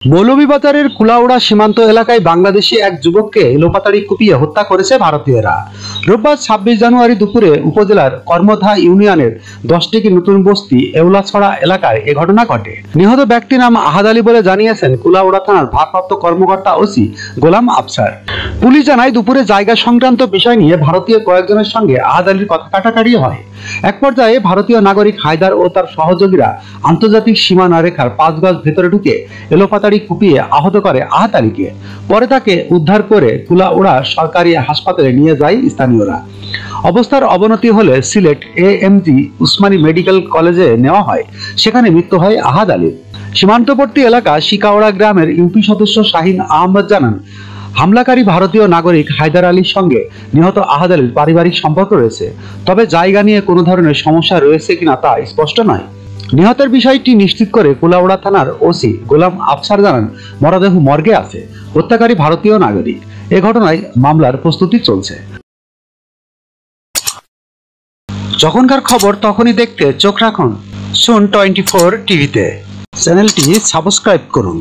মৌলভীবাজারের কুলাউড়া সীমান্ত এলাকায় বাংলাদেশি এক যুবককে এলোপাতাড়ি কুপিয়ে হত্যা করেছে ভারতীয়রা। রোববার 26 জানুয়ারি দুপুরে উপজেলার কর্মধা ইউনিয়নের 10টি নতুন বস্তি এউলাছড়া এলাকায় এ ঘটনা ঘটে। নিহত ব্যক্তির নাম আহাদ আলী বলে জানিয়েছেন কুলাউড়া থানার ভারপ্রাপ্ত কর্মকর্তা ওসি গোলাম আফসার। পুলিশ জানায় দুপুরে জায়গা সংক্রান্ত বিষয় নিয়ে ভারতীয় কয়েকজনের সঙ্গে আহাদ আলীর কথা কাটাকাটি হয়। এক পর্যায়ে ভারতীয় নাগরিক হায়দার ও তার সহযোগীরা আন্তর্জাতিক সীমানা রেখার 5 গজ ভেতরে ঢুকে এলোপাতাড়ি কুপিয়ে আহত করে আহাদ আলীকে। পরে তাকে উদ্ধার করে কুলাউড়া সরকারি হাসপাতালে নিয়ে যায় স্থানীয়রা। অবস্থার অবনতি হলে সিলেট এএমজি উসমানী মেডিকেল কলেজে নেওয়া হয়, সেখানে মৃত্যু হয় আহাদ আলীর। সীমান্তবর্তী এলাকা শিকাওড়া গ্রামের ইউপি সদস্য শাহিন আহমদ জানান, হামলাকারী ভারতীয় নাগরিক হায়দার আলীর সঙ্গে নিহত আহাদ আলীর পারিবারিক সম্পর্ক রয়েছে, তবে জায়গা নিয়ে কোনো ধরনের সমস্যা রয়েছে কিনা তা স্পষ্ট নয়। নিহতের বিষয়টি নিশ্চিত করে কুলাউড়া থানার ওসি গোলাম আফসার জানান, মরদেহ মর্গে আছে, হত্যাকারী ভারতীয় নাগরিক। এ ঘটনায় মামলার প্রস্তুতি চলছে। যখনকার খবর তখনই দেখতে চোখ রাখুন সুন 24 টিভিতে। চ্যানেলটি সাবস্ক্রাইব করুন।